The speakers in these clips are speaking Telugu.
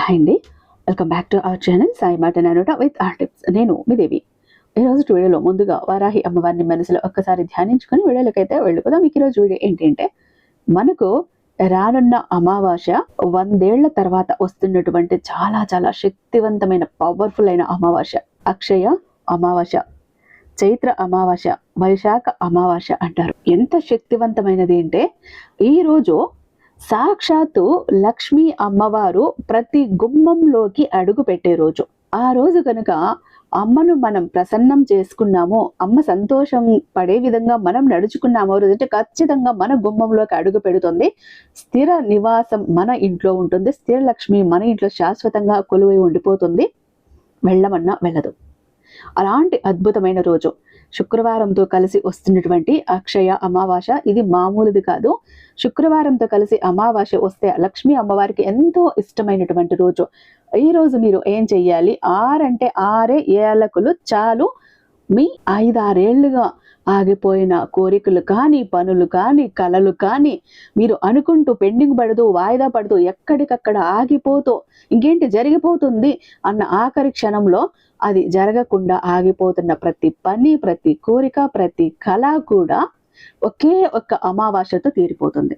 హాయ్ అండి, welcome back to our channel Sai మాట నానోట విత్ ఆర్ టిప్స్. నేను మీ దేవి. ఈరోజు వీడియోలో ముందుగా వారాహి అమ్మవారిని మనసులో ఒక్కసారి ధ్యానించుకొని వీడియోలకైతే వెళ్ళిపోదాం. మీకు ఈరోజు వీడియో ఏంటంటే, మనకు రానున్న అమావాస్య 100 ఏళ్ల తర్వాత వస్తున్నటువంటి చాలా చాలా శక్తివంతమైన పవర్ఫుల్ అయిన అమావాస్య. అక్షయ అమావాస్య, చైత్ర అమావాస్య, వైశాఖ అమావాస్య అంటారు. ఎంత శక్తివంతమైనది అంటే, ఈరోజు సాక్షాత్తు లక్ష్మీ అమ్మవారు ప్రతి గుమ్మంలోకి అడుగు పెట్టే రోజు. ఆ రోజు కనుక అమ్మను మనం ప్రసన్నం చేసుకున్నాము, అమ్మ సంతోషం పడే విధంగా మనం నడుచుకున్నాము రోజంటే ఖచ్చితంగా మన గుమ్మంలోకి అడుగు పెడుతుంది. స్థిర నివాసం మన ఇంట్లో ఉంటుంది. స్థిర లక్ష్మి మన ఇంట్లో శాశ్వతంగా కొలువై ఉండిపోతుంది. వెళ్ళమన్నా వెళ్ళదు. అలాంటి అద్భుతమైన రోజు శుక్రవారంతో కలిసి వస్తున్నటువంటి అక్షయ అమావాస్య. ఇది మామూలుది కాదు. శుక్రవారంతో కలిసి అమావాస్య వస్తే లక్ష్మీ అమ్మవారికి ఎంతో ఇష్టమైనటువంటి రోజు. ఈ రోజు మీరు ఏం చెయ్యాలి? 6 అంటే 6 ఏళ్ళకులు చాలు. మీ 5-6 ఏళ్లుగా ఆగిపోయిన కోరికలు కానీ, పనులు కానీ, కలలు కానీ, మీరు అనుకుంటూ పెండింగ్ పడుతూ, వాయిదా పడుతూ, ఎక్కడికక్కడ ఆగిపోతూ ఇంకేంటి జరిగిపోతుంది అన్న ఆఖరి క్షణంలో అది జరగకుండా ఆగిపోతున్న ప్రతి పని, ప్రతి కోరిక, ప్రతి కళ కూడా ఒకే ఒక్క అమావాస్యతో తీరిపోతుంది.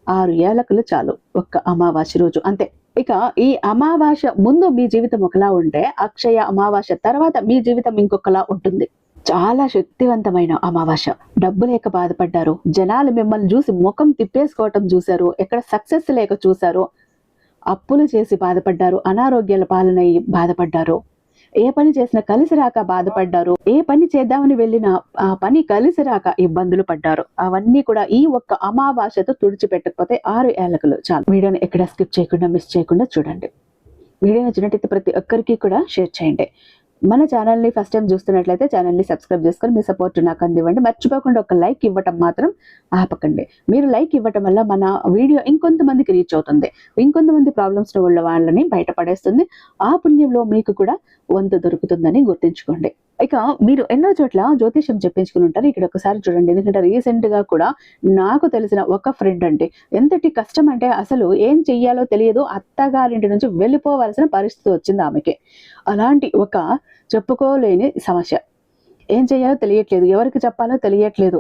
6 ఏళ్ళకులు చాలు ఒక్క అమావాస్య రోజు, అంతే. ఇక ఈ అమావాస్య ముందు మీ జీవితం ఒకలా ఉంటే, అక్షయ అమావాస్య తర్వాత మీ జీవితం ఇంకొకలా ఉంటుంది. చాలా శక్తివంతమైన అమావాస్య. డబ్బు లేక బాధపడ్డారు, జనాలు మిమ్మల్ని చూసి ముఖం తిప్పేసుకోవటం చూశారు, ఎక్కడ సక్సెస్ లేక చూశారు, అప్పులు చేసి బాధపడ్డారు, అనారోగ్యాల పాలనై బాధపడ్డారు, ఏ పని చేసినా కలిసి రాక బాధపడ్డారు, ఏ పని చేద్దామని వెళ్ళినా ఆ పని కలిసి రాక ఇబ్బందులు పడ్డారు. అవన్నీ కూడా ఈ ఒక్క అమావాస్యతో తుడిచిపెట్టకపోతే 6 ఏళ్ళకులు చాలు. వీడియోని ఎక్కడ స్కిప్ చేయకుండా, మిస్ చేయకుండా చూడండి. వీడియో నచ్చినట్టయితే ప్రతి ఒక్కరికి కూడా షేర్ చేయండి. మన ఛానల్ని ఫస్ట్ టైం చూస్తున్నట్లయితే ఛానల్ని సబ్స్క్రైబ్ చేసుకొని మీ సపోర్ట్ నాకు అందివ్వండి. మర్చిపోకుండా ఒక లైక్ ఇవ్వటం మాత్రం ఆపకండి. మీరు లైక్ ఇవ్వటం వల్ల మన వీడియో ఇంకొంతమందికి రీచ్ అవుతుంది, ఇంకొంతమంది ప్రాబ్లమ్స్ ఉన్న వాళ్ళని బయటపడేస్తుంది. ఆ పుణ్యంలో మీకు కూడా వంతు దొరుకుతుందని గుర్తుంచుకోండి. ఇక మీరు ఎన్నో చోట్ల జ్యోతిష్యం చెప్పించుకుని ఉంటారు. ఇక్కడ ఒకసారి చూడండి. ఎందుకంటే రీసెంట్ గా కూడా నాకు తెలిసిన ఒక ఫ్రెండ్ అంటే ఎంతటి కష్టం అంటే, అసలు ఏం చెయ్యాలో తెలియదు, అత్తగారింటి నుంచి వెళ్ళిపోవాల్సిన పరిస్థితి వచ్చింది ఆమెకి. అలాంటి ఒక చెప్పుకోలేని సమస్య. ఏం చెయ్యాలో తెలియట్లేదు, ఎవరికి చెప్పాలో తెలియట్లేదు.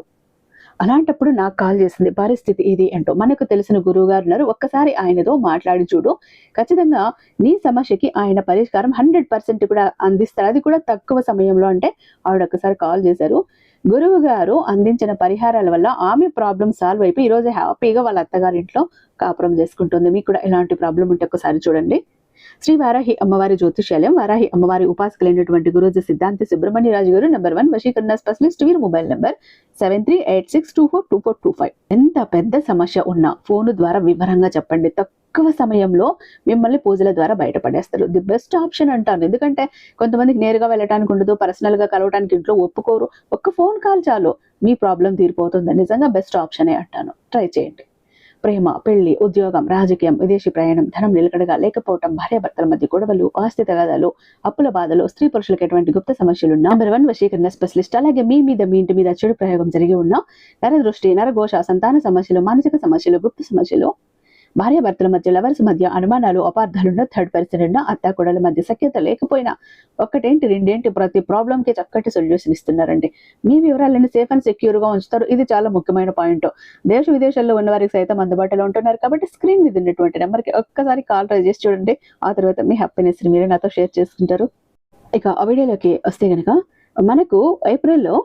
అలాంటప్పుడు నాకు కాల్ చేసింది. పరిస్థితి ఇది అంటూ. మనకు తెలిసిన గురువు గారు ఉన్నారు, ఒక్కసారి ఆయనతో మాట్లాడి చూడు, ఖచ్చితంగా నీ సమస్యకి ఆయన పరిష్కారం 100% కూడా అందిస్తారు, అది కూడా తక్కువ సమయంలో. అంటే ఆవిడ ఒక్కసారి కాల్ చేశారు. గురువు గారు అందించిన పరిహారాల వల్ల ఆమె ప్రాబ్లం సాల్వ్ అయిపోయి ఈరోజు హ్యాపీగా వాళ్ళ అత్తగారింట్లో కాపురం చేసుకుంటుంది. మీకు కూడా ఎలాంటి ప్రాబ్లం ఉంటే ఒక్కసారి చూడండి. శ్రీ వారాహి అమ్మవారి జ్యోతిష్యాలయం, వారాహి అమ్మవారి ఉపాసకులైనటువంటి గురూజీ సిద్ధాంతి సుబ్రహ్మణ్యరాజు గారు #1 వశీకరణ స్పెషలిస్ట్. వీరి మొబైల్ నెంబర్ 7386242425. ఎంత పెద్ద సమస్య ఉన్నా ఫోను ద్వారా వివరంగా చెప్పండి. తక్కువ సమయంలో మిమ్మల్ని పూజల ద్వారా బయటపడేస్తారు. ది బెస్ట్ ఆప్షన్ అంటాను. ఎందుకంటే కొంతమందికి నేరుగా వెళ్ళటానికి ఉండదు, పర్సనల్ గా కలవటానికి ఇంట్లో ఒప్పుకోరు. ఒక్క ఫోన్ కాల్ చాలు, మీ ప్రాబ్లం తీరిపోతుంది. నిజంగా బెస్ట్ ఆప్షనే అంటాను. ట్రై చేయండి. ప్రేమ, పెళ్లి, ఉద్యోగం, రాజకీయం, విదేశీ ప్రయాణం, ధనం నిలకడగా లేకపోవటం, భార్యాభర్తల మధ్య గొడవలు, ఆస్తి తగాదాలు, అప్పుల బాధలు, స్త్రీ పురుషులకు ఎటువంటి గుప్త సమస్యలు ఉన్నా #1 వశీకరణ స్పెషలిస్ట్. అలాగే మీ ఇంటి మీద చెడు ప్రయోగం జరిగి ఉన్న నరదృష్టి, నరఘోష, సంతాన సమస్యలు, మానసిక సమస్యలు, గుప్త సమస్యలు, భార్యాభర్తల మధ్య, లవర్స్ మధ్య అనుమానాలు, అపార్థాలున్న, థర్డ్ పర్సన్ ఉన్న, అత్త కోడల మధ్య సఖ్యత లేకపోయినా, ఒక్కటేంటి రెండేంటి ప్రతి ప్రాబ్లం కి చక్కటి సొల్యూషన్ ఇస్తున్నారండి. మీ వివరాలను సేఫ్ అండ్ సెక్యూర్ గా ఉంచుతారు. ఇది చాలా ముఖ్యమైన పాయింట్. దేశ విదేశాల్లో ఉన్న వారికి సైతం అందుబాటులో ఉంటున్నారు. కాబట్టి స్క్రీన్ మీద ఉన్నటువంటి నెంబర్ కి ఒక్కసారి కాల్ ట్రై చేసి చూడండి. ఆ తర్వాత మీ హ్యాపీనెస్ మీరు నాతో షేర్ చేసుకుంటారు. ఇక ఆ వీడియోలోకి వస్తే గనక, మనకు ఏప్రిల్లో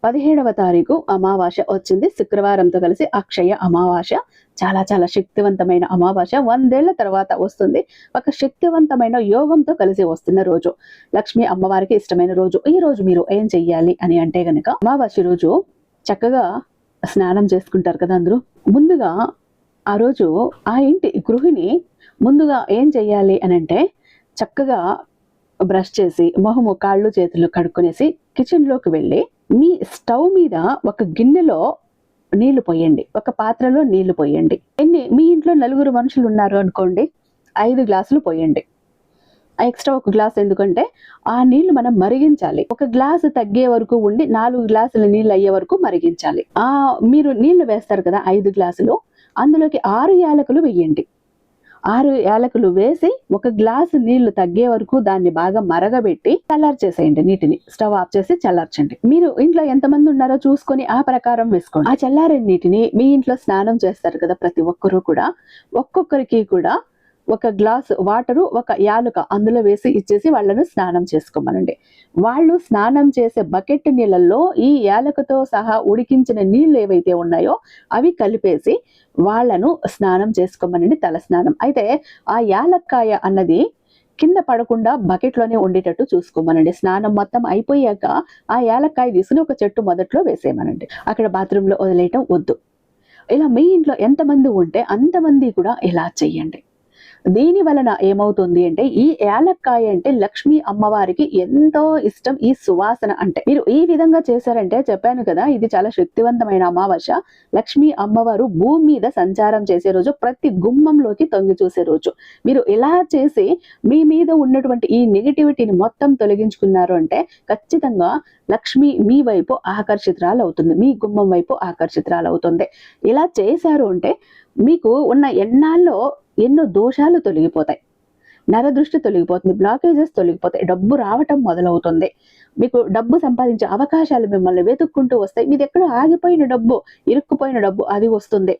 17వ తారీఖు అమావాస్య వచ్చింది. శుక్రవారంతో కలిసి అక్షయ అమావాస్య. చాలా చాలా శక్తివంతమైన అమావాస్య. 100 ఏళ్ల తర్వాత వస్తుంది. ఒక శక్తివంతమైన యోగంతో కలిసి వస్తున్న రోజు. లక్ష్మీ అమ్మవారికి ఇష్టమైన రోజు. ఈ రోజు మీరు ఏం చెయ్యాలి అని అంటే గనక, అమావాస్య రోజు చక్కగా స్నానం చేసుకుంటారు కదా అందరూ. ముందుగా ఆ రోజు ఆ ఇంటి గృహిణి ముందుగా ఏం చెయ్యాలి అని అంటే, చక్కగా బ్రష్ చేసి మొహము, కాళ్ళు, చేతులు కడుక్కునేసి కిచెన్ లోకి వెళ్ళి మీ స్టవ్ మీద ఒక గిన్నెలో నీళ్లు పోయండి, ఒక పాత్రలో నీళ్లు పోయండి. మీ ఇంట్లో 4 మనుషులు ఉన్నారు అనుకోండి, 5 గ్లాసులు పోయండి. ఎక్స్ట్రా 1 గ్లాస్ ఎందుకంటే ఆ నీళ్లు మనం మరిగించాలి. 1 గ్లాసు తగ్గే వరకు ఉండి 4 గ్లాసుల నీళ్ళు అయ్యే వరకు మరిగించాలి. మీరు నీళ్లు వేస్తారు కదా 5 గ్లాసులు, అందులోకి 6 యాలకులు వేయండి. 6 యాలకులు వేసి ఒక గ్లాసు నీళ్లు తగ్గే వరకు దాన్ని బాగా మరగబెట్టి చల్లార్చేసేయండి. నీటిని స్టవ్ ఆఫ్ చేసి చల్లార్చండి. మీరు ఇంట్లో ఎంతమంది ఉన్నారో చూసుకొని ఆ ప్రకారం వేసుకోండి. ఆ చల్లారిన నీటిని మీ ఇంట్లో స్నానం చేస్తారు కదా ప్రతి ఒక్కరూ కూడా, ఒక్కొక్కరికి కూడా ఒక గ్లాస్ వాటరు, ఒక యాలుక అందులో వేసి ఇచ్చేసి వాళ్ళను స్నానం చేసుకోమనండి. వాళ్ళు స్నానం చేసే బకెట్ నీళ్ళల్లో ఈ యాలకతో సహా ఉడికించిన నీళ్లు ఏవైతే ఉన్నాయో అవి కలిపేసి వాళ్ళను స్నానం చేసుకోమనండి, తల స్నానం. అయితే ఆ యాలక్కాయ అన్నది కింద పడకుండా బకెట్లోనే ఉండేటట్టు చూసుకోమనండి. స్నానం మొత్తం అయిపోయాక ఆ యాలక్కాయ తీసుకుని ఒక చెట్టు మొదట్లో వేసేయమనండి. అక్కడ బాత్రూంలో వదిలేయటం వద్దు. ఇలా మీ ఇంట్లో ఎంతమంది ఉంటే అంతమంది కూడా ఇలా చెయ్యండి. దీని వలన ఏమవుతుంది అంటే, ఈ యాలక్కాయ అంటే లక్ష్మీ అమ్మవారికి ఎంతో ఇష్టం. ఈ సువాసన అంటే మీరు ఈ విధంగా చేశారంటే, చెప్పాను కదా ఇది చాలా శక్తివంతమైన అమావాస్య. లక్ష్మీ అమ్మవారు భూమి మీద సంచారం చేసే రోజు, ప్రతి గుమ్మంలోకి తొంగి చూసే రోజు. మీరు ఇలా చేసి మీ మీద ఉన్నటువంటి ఈ నెగిటివిటీని మొత్తం తొలగించుకున్నారు అంటే ఖచ్చితంగా లక్ష్మి మీ వైపు ఆకర్షితురాలు అవుతుంది, మీ గుమ్మం వైపు ఆకర్షితురాలు అవుతుంది. ఇలా చేశారు అంటే మీకు ఉన్న ఎన్నాళ్ళలో ఎన్నో దోషాలు తొలగిపోతాయి, నరదృష్టి తొలగిపోతుంది, బ్లాకేజెస్ తొలగిపోతాయి, డబ్బు రావటం మొదలవుతుంది. మీకు డబ్బు సంపాదించే అవకాశాలు మిమ్మల్ని వెతుక్కుంటూ వస్తాయి. మీది ఎక్కడ ఆగిపోయిన డబ్బు, ఇరుక్కుపోయిన డబ్బు అది వస్తుంది.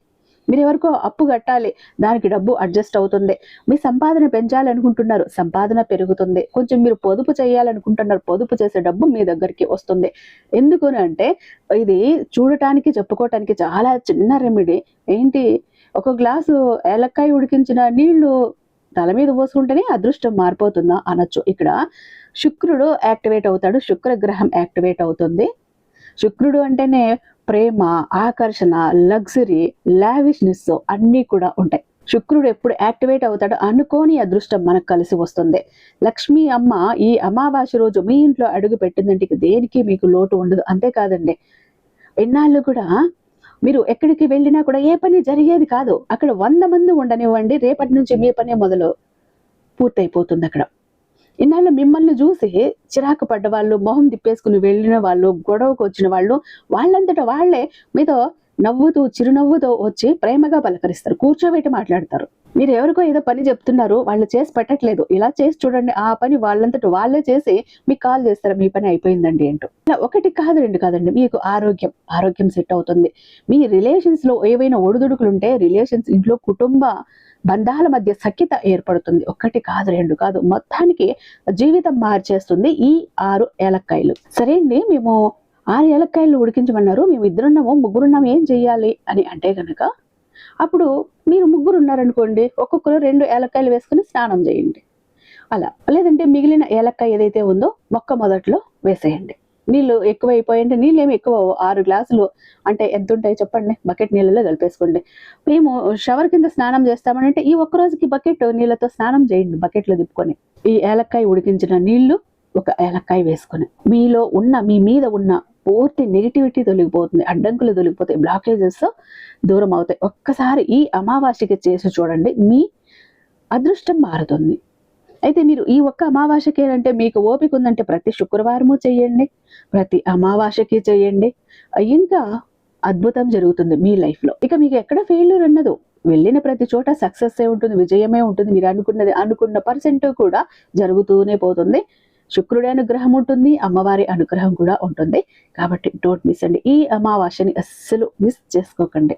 మీరు ఎవరికో అప్పు కట్టాలి, దానికి డబ్బు అడ్జస్ట్ అవుతుంది. మీ సంపాదన పెంచాలనుకుంటున్నారు, సంపాదన పెరుగుతుంది. కొంచెం మీరు పొదుపు చేయాలనుకుంటున్నారు, పొదుపు చేసే డబ్బు మీ దగ్గరికి వస్తుంది. ఎందుకు అంటే ఇది చూడటానికి చెప్పుకోవటానికి చాలా చిన్న రెమెడీ. ఏంటి, ఒక గ్లాసు ఏలక్కాయ ఉడికించిన నీళ్లు తల మీద పోసుకుంటేనే అదృష్టం మారిపోతుందా అనొచ్చు. ఇక్కడ శుక్రుడు యాక్టివేట్ అవుతాడు, శుక్రగ్రహం యాక్టివేట్ అవుతుంది. శుక్రుడు అంటేనే ప్రేమ, ఆకర్షణ, లగ్జరీ, లావిష్నెస్ అన్నీ కూడా ఉంటాయి. శుక్రుడు ఎప్పుడు యాక్టివేట్ అవుతాడో అనుకోని అదృష్టం మనకు కలిసి వస్తుంది. లక్ష్మీ అమ్మ ఈ అమావాస్య రోజు మీ ఇంట్లో అడుగు పెట్టిందంటే దేనికి మీకు లోటు ఉండదు. అంతేకాదండి, ఎన్నాళ్ళు కూడా మీరు ఎక్కడికి వెళ్ళినా కూడా ఏ పని జరిగేది కాదు. అక్కడ 100 మంది ఉండనివ్వండి, రేపటి నుంచి మీ పనే మొదలు పూర్తయిపోతుంది. అక్కడ ఇన్నాళ్ళు మిమ్మల్ని చూసి చిరాకు పడ్డ వాళ్ళు, మొహం తిప్పేసుకుని వెళ్ళిన వాళ్ళు, గొడవకు వచ్చిన వాళ్ళు, వాళ్ళంతటా వాళ్లే మీతో నవ్వుతూ చిరునవ్వుతో వచ్చి ప్రేమగా పలకరిస్తారు, కూర్చోబెట్టి మాట్లాడతారు. మీరు ఎవరికో ఏదో పని చెప్తున్నారు, వాళ్ళు చేసి పెట్టట్లేదు, ఇలా చేసి చూడండి, ఆ పని వాళ్ళంతట వాళ్ళే చేసి మీకు కాల్ చేస్తారు, మీ పని అయిపోయిందండి అంటూ. ఇలా ఒకటి కాదు, రెండు కాదండి, మీకు ఆరోగ్యం సెట్ అవుతుంది. మీ రిలేషన్స్ లో ఏవైనా ఒడిదుడుకులు ఉంటే, రిలేషన్స్, ఇంట్లో కుటుంబ బంధాల మధ్య సఖ్యత ఏర్పడుతుంది. ఒకటి కాదు, రెండు కాదు, మొత్తానికి జీవితం మార్చేస్తుంది ఈ 6 ఏలక్కాయలు. సరే అండి, మేము 6 ఏలక్కాయలు ఉడికించమన్నారు, మేము ఇద్దరున్నాము, ముగ్గురున్నాము, ఏం చెయ్యాలి అని అంటే కనుక, అప్పుడు మీరు ముగ్గురు ఉన్నారనుకోండి, ఒక్కొక్కరు 2 ఏలక్కాయలు వేసుకుని స్నానం చేయండి. అలా లేదంటే మిగిలిన ఏలక్కాయ ఏదైతే ఉందో మొక్క మొదట్లో వేసేయండి. నీళ్లు ఎక్కువైపోయింటే, నీళ్ళు ఏమి ఎక్కువ 6 గ్లాసులు అంటే ఎంత ఉంటాయి చెప్పండి, బకెట్ నీళ్ళలో కలిపేసుకోండి. మేము షవర్ కింద స్నానం చేస్తామనంటే ఈ ఒక్క రోజుకి బకెట్ నీళ్ళతో స్నానం చేయండి, బకెట్లో తిప్పుకొని. ఈ ఏలక్కాయ ఉడికించిన నీళ్లు ఒక ఏలక్కాయ వేసుకొని, మీలో ఉన్న, మీ మీద ఉన్న పూర్తి నెగిటివిటీ తొలగిపోతుంది, అడ్డంకులు తొలగిపోతాయి, బ్లాకేజెస్ దూరం అవుతాయి. ఒక్కసారి ఈ అమావాస్యకి చేసి చూడండి, మీ అదృష్టం మారుతుంది. అయితే మీరు ఈ ఒక్క అమావాస్యకి అంటే మీకు ఓపిక ఉందంటే ప్రతి శుక్రవారము చేయండి, ప్రతి అమావాస్యకి చేయండి, ఇంకా అద్భుతం జరుగుతుంది మీ లైఫ్ లో. ఇక మీకు ఎక్కడ ఫెయిల్యూర్ అన్నదు, వెళ్ళిన ప్రతి చోట సక్సెస్ ఉంటుంది, విజయమే ఉంటుంది. మీరు అనుకున్న పర్సెంట్ కూడా జరుగుతూనే పోతుంది. శుక్రుడి అనుగ్రహం ఉంటుంది, అమ్మవారి అనుగ్రహం కూడా ఉంటుంది. కాబట్టి డోంట్ మిస్ అండి, ఈ అమావాస్యని అస్సలు మిస్ చేసుకోకండి.